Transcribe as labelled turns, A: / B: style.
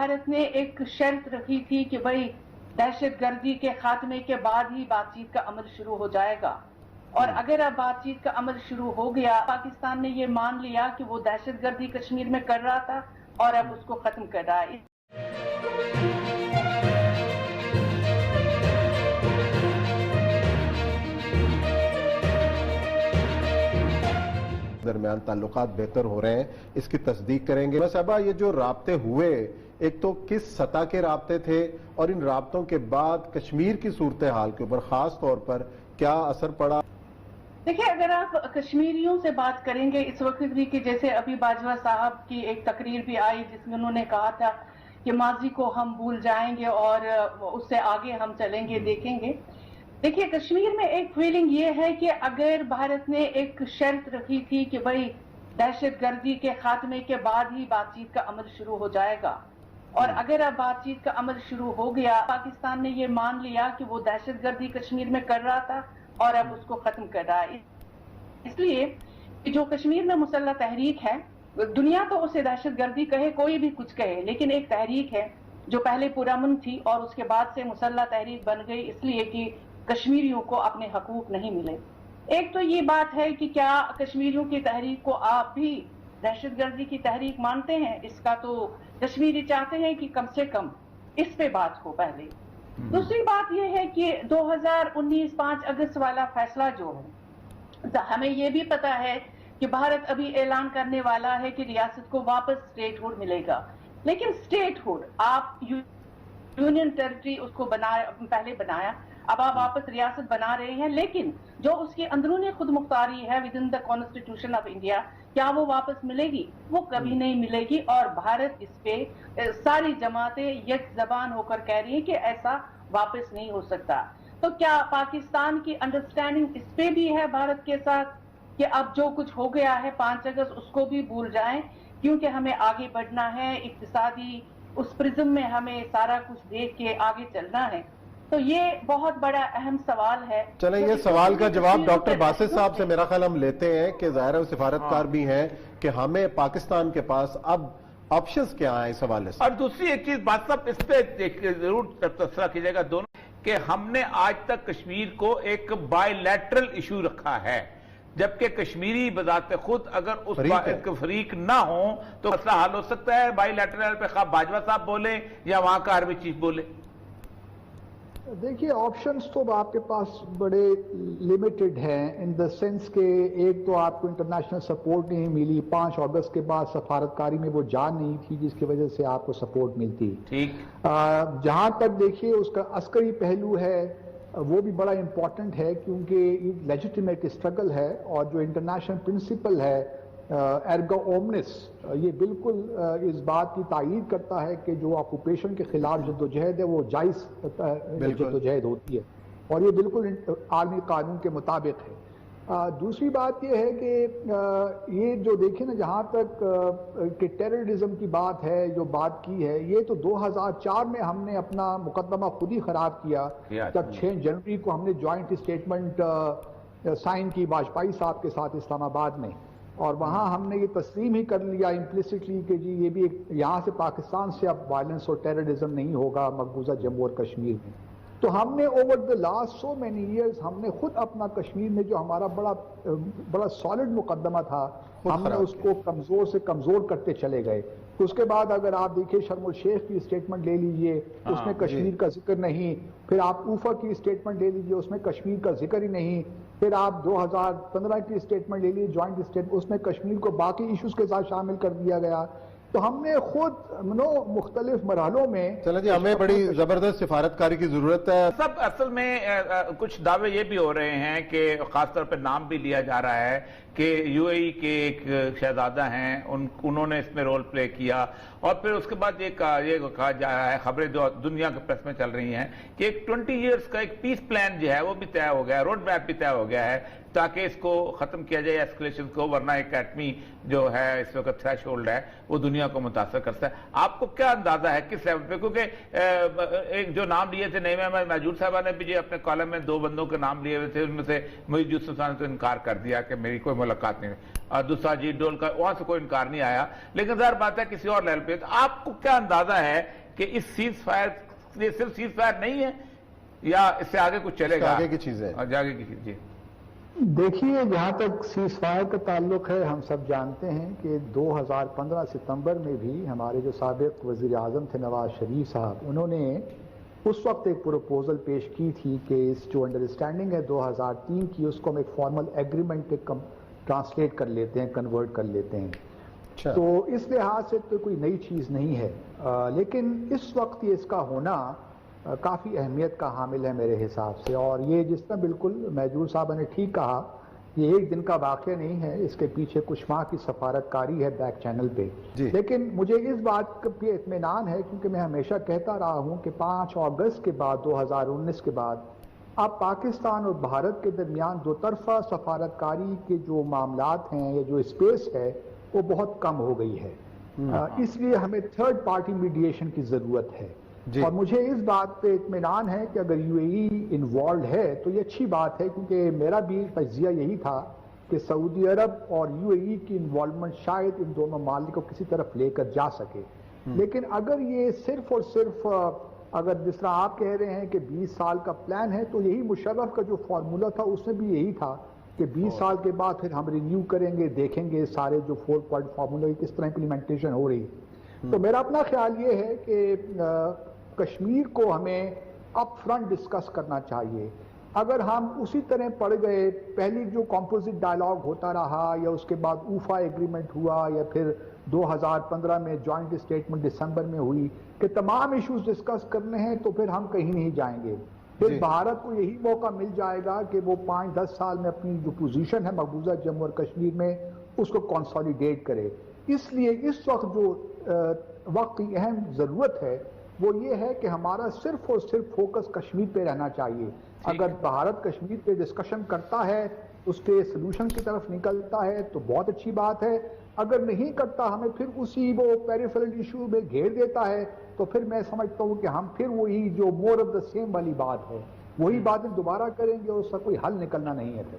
A: भारत ने एक शर्त रखी थी कि भाई दहशतगर्दी के खात्मे के बाद ही बातचीत का अमल शुरू हो जाएगा, और अगर अब बातचीत का अमल शुरू हो गया, पाकिस्तान ने ये मान लिया कि वो दहशतगर्दी कश्मीर में कर रहा था और अब उसको खत्म कर रहा है।
B: दरमियान ताल्लुकात बेहतर हो रहे हैं, इसकी तस्दीक करेंगे। बस साहबा, ये जो राब्ते हुए, एक तो किस सतह के राब्ते थे और इन राब्तों के बाद कश्मीर की सूरत हाल के ऊपर खास तौर पर क्या असर पड़ा?
A: देखिए, अगर आप कश्मीरियों से बात करेंगे इस वक्त भी, कि जैसे अभी बाजवा साहब की एक तकरीर भी आई जिसमें उन्होंने कहा था कि माजी को हम भूल जाएंगे और उससे आगे हम चलेंगे, देखेंगे। देखिए, कश्मीर में एक फीलिंग ये है कि अगर भारत ने एक शर्त रखी थी कि भाई दहशतगर्दी के खात्मे के बाद ही बातचीत का अमल शुरू हो जाएगा, और अगर अब बातचीत का अमल शुरू हो गया, पाकिस्तान ने ये मान लिया कि वो दहशतगर्दी कश्मीर में कर रहा था और अब उसको खत्म कर रहा है। इसलिए जो कश्मीर में मुसल्लह तहरीक है, दुनिया तो उसे दहशतगर्दी कहे, कोई भी कुछ कहे, लेकिन एक तहरीक है जो पहले पुरअमन थी और उसके बाद से मुसल्लह तहरीक बन गई, इसलिए कि कश्मीरियों को अपने हकूक नहीं मिले। एक तो ये बात है कि क्या कश्मीरियों की तहरीक को आप भी दहशतगर्दी की तहरीक मानते हैं? इसका तो कश्मीरी चाहते हैं कि कम से कम इस पे बात हो पहले। दूसरी बात यह है कि 2019 5 अगस्त वाला फैसला जो है, हमें ये भी पता है कि भारत अभी ऐलान करने वाला है कि रियासत को वापस स्टेटहुड मिलेगा, लेकिन स्टेटहुड आप यूनियन टेरिटरी उसको पहले बनाया, अब आप वापस रियासत बना रहे हैं, लेकिन जो उसकी अंदरूनी खुद मुख्तारी है with in the constitution of India, क्या वो वापस मिलेगी? वो कभी नहीं मिलेगी। और भारत इस पे सारी जमातें एक जबान होकर कह रही है कि ऐसा वापस नहीं हो सकता। तो क्या पाकिस्तान की अंडरस्टैंडिंग इस पे भी है भारत के साथ कि अब जो कुछ हो गया है 5 अगस्त उसको भी भूल जाएं, क्योंकि हमें आगे बढ़ना है, इक्तिसादी उस प्रिज्म में हमें सारा कुछ देख के आगे चलना है? तो ये बहुत बड़ा अहम सवाल है।
B: चलें, ये सवाल का जवाब डॉक्टर बासित साहब से मेरा ख्याल हम लेते हैं कि ज़ाहिर है सिफारतकार भी हैं कि हमें पाकिस्तान के पास अब ऑप्शंस क्या है इस हवाले से।
C: और दूसरी एक चीज बात साहब, इस पे जरूर तबसरा कीजिएगा दोनों, कि हमने आज तक कश्मीर को एक बायलैटरल इशू रखा है, जबकि कश्मीरी बजाते खुद अगर उस फरीक ना हो तो मसला हल हो सकता है बायलैटरल पे, खा बाजवा साहब बोले या वहां का आर्मी चीफ बोले।
D: देखिए, ऑप्शंस तो आपके पास बड़े लिमिटेड हैं इन द सेंस के एक तो आपको इंटरनेशनल सपोर्ट नहीं मिली, 5 अगस्त के बाद सफारतकारी में वो जान नहीं थी जिसकी वजह से आपको सपोर्ट मिलती।
C: ठीक,
D: जहां तक देखिए उसका अस्करी पहलू है वो भी बड़ा इंपॉर्टेंट है, क्योंकि लेजिटिमेट स्ट्रगल है और जो इंटरनेशनल प्रिंसिपल है एर्गो ओमनिस, ये बिल्कुल इस बात की तायीद करता है कि जो ऑक्यूपेशन के खिलाफ जद्दोजहद है वो जायज़ जद्दोजहद होती है और ये बिल्कुल आलमी कानून के मुताबिक है। दूसरी बात ये है कि ये जो देखें ना, जहाँ तक कि टेररिज्म की बात है, जो बात की है, ये तो 2004 में हमने अपना मुकदमा खुद ही खराब किया जब 6 जनवरी को हमने ज्वाइंट स्टेटमेंट साइन की वाजपेयी साहब के साथ इस्लामाबाद में, और वहाँ हमने ये तस्लीम ही कर लिया इम्प्लिसिटली कि जी ये भी एक यहाँ से पाकिस्तान से अब वायलेंस और टेररिज्म नहीं होगा मकबूजा जम्मू और कश्मीर में। तो हमने over the last so many years हमने खुद अपना कश्मीर में जो हमारा बड़ा सॉलिड मुकदमा था हमने उसको कमज़ोर से कमज़ोर करते चले गए। तो उसके बाद अगर आप देखिए शर्म शेख की स्टेटमेंट ले लीजिए, उसमें कश्मीर का जिक्र नहीं, फिर आप ऊफा की स्टेटमेंट ले लीजिए, उसमें कश्मीर का जिक्र ही नहीं, फिर आप 2015 की स्टेटमेंट ले लीजिए ज्वाइंट स्टेटमेंट, उसमें कश्मीर को बाकी इश्यूज के साथ शामिल कर दिया गया। तो हमने खुद मुख्तलिफ मरहलों में,
B: चलो जी, हमें बड़ी जबरदस्त सिफारतकारी की जरूरत है।
C: सब असल में कुछ दावे ये भी हो रहे हैं कि खासतौर पर नाम भी लिया जा रहा है कि यूएई के एक शहजादा हैं, उन्होंने इसमें रोल प्ले किया, और फिर उसके बाद ये कहा जा रहा है, खबरें जो दुनिया के प्रेस में चल रही हैं कि एक 20 ईयर्स का एक पीस प्लान जो है वो भी तय हो गया है, रोड मैप भी तय हो गया है تاکہ اس کو ختم کیا جائے ایسکلیشن کو، ورنہ ایک ایٹمی جو ہے اس وقت تھریش ہولڈ ہے وہ دنیا کو متاثر کرتا ہے. آپ کو کیا اندازہ ہے کس لیول پہ؟ کیونکہ ایک جو نام لیے تھے نعیم احمد محجور صاحبہ نے بھی اپنے کالم میں 2 بندوں کے نام لیے ہوئے تھے، ان میں سے محیط یوسف صاحب نے تو انکار کر دیا کہ میری کوئی ملاقات نہیں ہے، اور دوسرا اجیت ڈول کا وہاں سے کوئی انکار نہیں آیا. لیکن ظاہر بات ہے کسی اور لیول پہ. تو آپ کو کیا اندازہ ہے کہ اس سیز فائر یہ صرف سیز فائر نہیں ہے یا اس سے آگے کچھ چلے گا؟
B: آگے کی چیز ہے،
C: آگے کی چیز. جی
D: دیکھیے، جہاں تک سیز فائر کا تعلق ہے، ہم سب جانتے ہیں کہ 2015 ستمبر میں بھی ہمارے جو سابق وزیر اعظم تھے نواز شریف صاحب، انہوں نے اس وقت ایک پروپوزل پیش کی تھی کہ اس جو انڈرسٹینڈنگ ہے 2003 کی، اس کو ہم ایک فارمل ایگریمنٹ ٹرانسلیٹ کر لیتے ہیں، کنورٹ کر لیتے ہیں. تو اس لحاظ سے تو کوئی نئی چیز نہیں ہے، لیکن اس وقت یہ اس کا ہونا کافی اہمیت کا حامل ہے میرے حساب سے. اور یہ جس طرح بالکل محجور صاحب نے ٹھیک کہا، یہ ایک دن کا واقعہ نہیں ہے، اس کے پیچھے کچھ ماہ کی سفارت کاری ہے بیک چینل پہ. لیکن مجھے اس بات پہ اطمینان ہے، کیونکہ میں ہمیشہ کہتا رہا ہوں کہ 5 اگست کے بعد 2019 کے بعد اب پاکستان اور بھارت کے درمیان 2 طرفہ سفارت کاری کے جو معاملات ہیں یا جو اسپیس ہے وہ بہت کم ہو گئی ہے. اس لیے ہمیں تھرڈ پارٹی میڈیشن کی ضرورت ہے. اور مجھے اس بات پہ اطمینان ہے کہ اگر یو اے ای انوالوڈ ہے تو یہ اچھی بات ہے، کیونکہ میرا بھی تجزیہ یہی تھا کہ سعودی عرب اور یو اے ای کی انوالومنٹ شاید ان دونوں ممالک کو کسی طرف لے کر جا سکے. لیکن اگر یہ صرف اور صرف اگر جس طرح آپ کہہ رہے ہیں کہ 20 سال کا پلان ہے، تو یہی مشرف کا جو فارمولا تھا اس میں بھی یہی تھا کہ 20 سال کے بعد پھر ہم رینیو کریں گے، دیکھیں گے سارے جو 4 پوائنٹ فارمولا کس طرح امپلیمنٹیشن ہو رہی. تو میرا اپنا خیال یہ ہے کہ کشمیر کو ہمیں اپ فرنٹ ڈسکس کرنا چاہیے. اگر ہم اسی طرح پڑ گئے، پہلی جو کمپوزٹ ڈائلاگ ہوتا رہا یا اس کے بعد اوفا ایگریمنٹ ہوا یا پھر 2015 میں جوائنٹ اسٹیٹمنٹ دسمبر میں ہوئی کہ تمام ایشوز ڈسکس کرنے ہیں، تو پھر ہم کہیں نہیں جائیں گے. پھر بھارت کو یہی موقع مل جائے گا کہ وہ 5-10 سال میں اپنی جو پوزیشن ہے مقبوضہ جموں اور کشمیر میں اس کو کنسالیڈیٹ کرے. اس لیے اس وقت جو وقت کی اہم ضرورت ہے وہ یہ ہے کہ ہمارا صرف اور صرف فوکس کشمیر پہ رہنا چاہیے. اگر بھارت کشمیر پہ ڈسکشن کرتا ہے، اس کے سلوشن کی طرف نکلتا ہے تو بہت اچھی بات ہے. اگر نہیں کرتا، ہمیں پھر اسی وہ پیریفرل ایشو میں گھیر دیتا ہے، تو پھر میں سمجھتا ہوں کہ ہم پھر وہی جو مور آف دا سیم والی بات ہے وہی باتیں دوبارہ کریں گے اور اس کا کوئی حل نکلنا نہیں ہے پھر.